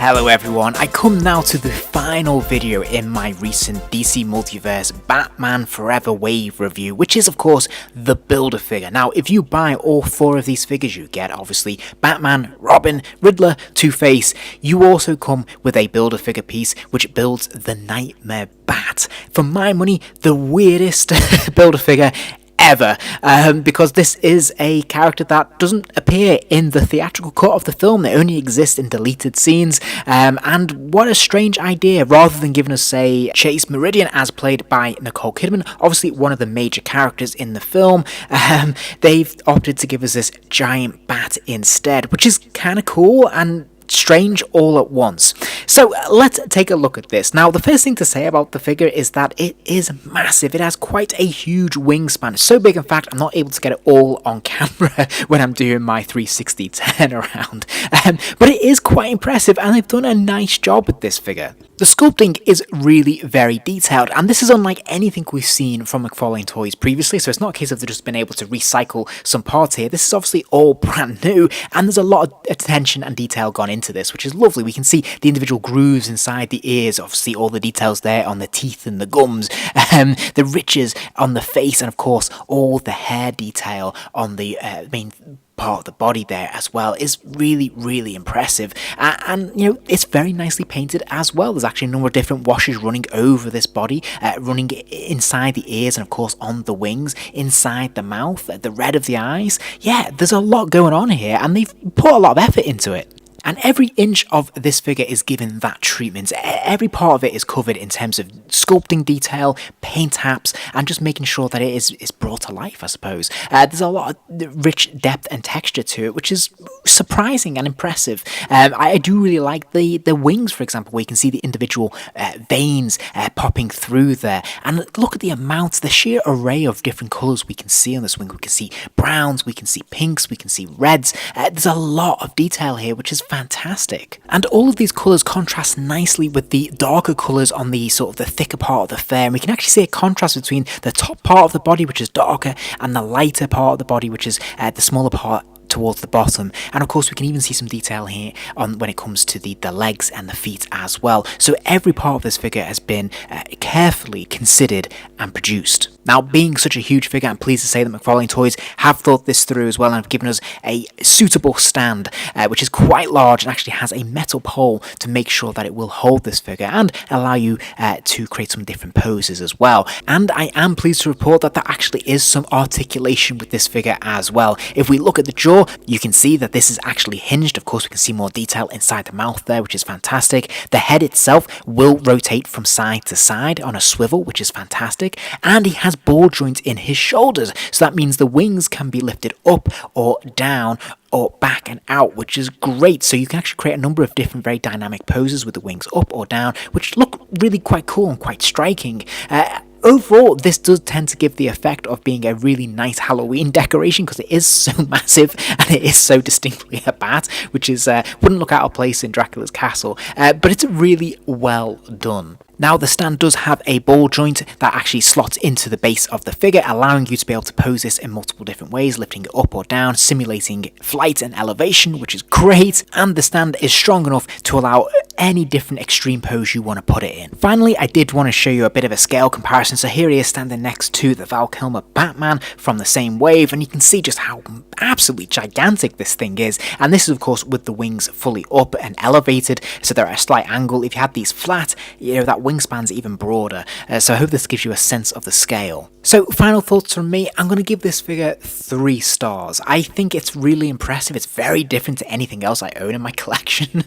Hello everyone, I come now to the final video in my recent DC Multiverse Batman Forever Wave review, which is of course the Build-A-Figure. Now if you buy all 4 of these figures you get obviously Batman, Robin, Riddler, Two-Face. You also come with a Build-A-Figure piece which builds the Nightmare Bat. For my money, the weirdest Build-A-Figure ever, because this is a character that doesn't appear in the theatrical cut of the film. They only exist in deleted scenes, and what a strange idea. Rather than giving us, say, Chase Meridian as played by Nicole Kidman, obviously one of the major characters in the film, they've opted to give us this giant bat instead, which is kind of cool and strange all at once. So let's take a look at this. Now the first thing to say about the figure is that it is massive. It has quite a huge wingspan. It's so big in fact I'm not able to get it all on camera when I'm doing my 360 turnaround. But it is quite impressive and they've done a nice job with this figure. The sculpting is really very detailed, and this is unlike anything we've seen from McFarlane toys previously, so it's not a case of they've just been able to recycle some parts here. This is obviously all brand new, and there's a lot of attention and detail gone into this, which is lovely. We can see the individual grooves inside the ears, obviously all the details there on the teeth and the gums, the riches on the face, and of course all the hair detail on the main part of the body there as well is really impressive, and you know, it's very nicely painted as well. There's actually a number of different washes running over this body, running inside the ears and of course on the wings, inside the mouth, the red of the eyes. Yeah, there's a lot going on here and they've put a lot of effort into it. And every inch of this figure is given that treatment. Every part of it is covered in terms of sculpting detail, paint apps, and just making sure that it is brought to life, I suppose. There's a lot of rich depth and texture to it, which is surprising and impressive. I do really like the wings, for example, where you can see the individual veins popping through there. And look at the amounts, the sheer array of different colours we can see on this wing. We can see browns, we can see pinks, we can see reds. There's a lot of detail here, which is fantastic. And all of these colours contrast nicely with the darker colours on the sort of the thicker part of the fur. And we can actually see a contrast between the top part of the body, which is darker, and the lighter part of the body, which is the smaller part towards the bottom. And of course we can even see some detail here on when it comes to the legs and the feet as well. So every part of this figure has been carefully considered and produced. Now, being such a huge figure, I'm pleased to say that McFarlane Toys have thought this through as well and have given us a suitable stand, which is quite large and actually has a metal pole to make sure that it will hold this figure and allow you to create some different poses as well. And I am pleased to report that there actually is some articulation with this figure as well. If we look at the jaw, you can see that this is actually hinged. Of course, we can see more detail inside the mouth there, which is fantastic. The head itself will rotate from side to side on a swivel, which is fantastic. And he has ball joints in his shoulders, so that means the wings can be lifted up or down or back and out, which is great. So you can actually create a number of different very dynamic poses with the wings up or down, which look really quite cool and quite striking. Overall, this does tend to give the effect of being a really nice Halloween decoration because it is so massive and it is so distinctly a bat, which is wouldn't look out of place in Dracula's castle, but it's really well done. Now the stand does have a ball joint that actually slots into the base of the figure, allowing you to be able to pose this in multiple different ways, lifting it up or down, simulating flight and elevation, which is great, and the stand is strong enough to allow any different extreme pose you want to put it in. Finally, I did want to show you a bit of a scale comparison. So here he is standing next to the Val Kilmer Batman from the same wave, and you can see just how absolutely gigantic this thing is. And this is of course with the wings fully up and elevated, so they're at a slight angle. If you had these flat, you know, that wingspan's even broader. So I hope this gives you a sense of the scale. So final thoughts from me, I'm going to give this figure 3 stars. I think it's really impressive. It's very different to anything else I own in my collection.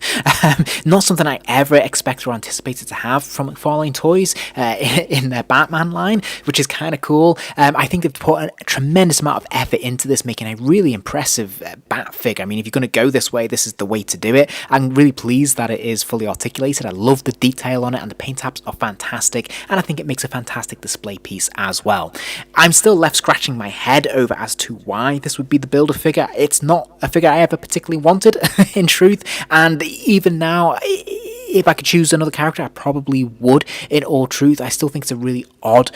Not something I ever expected or anticipated to have from McFarlane Toys in their Batman line, which is kind of cool. I think they've put a tremendous amount of effort into this, making a really impressive bat figure. I mean, if you're going to go this way, this is the way to do it. I'm really pleased that it is fully articulated. I love the detail on it and the paint apps are fantastic, and I think it makes a fantastic display piece as well. I'm still left scratching my head over as to why this would be the Build-A-Figure. It's not a figure I ever particularly wanted, in truth, and even now, if I could choose another character, I probably would, in all truth. I still think it's a really odd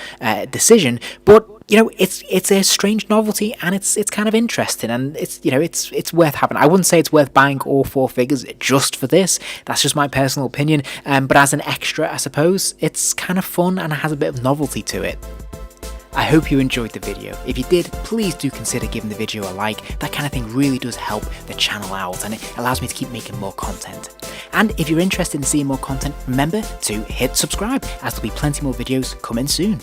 decision, but you know, it's a strange novelty, and it's kind of interesting, and it's, you know, it's worth having. I wouldn't say it's worth buying all 4 figures just for this. That's just my personal opinion. But as an extra, I suppose it's kind of fun and it has a bit of novelty to it. I hope you enjoyed the video. If you did, please do consider giving the video a like. That kind of thing really does help the channel out, and it allows me to keep making more content. And if you're interested in seeing more content, remember to hit subscribe, as there'll be plenty more videos coming soon.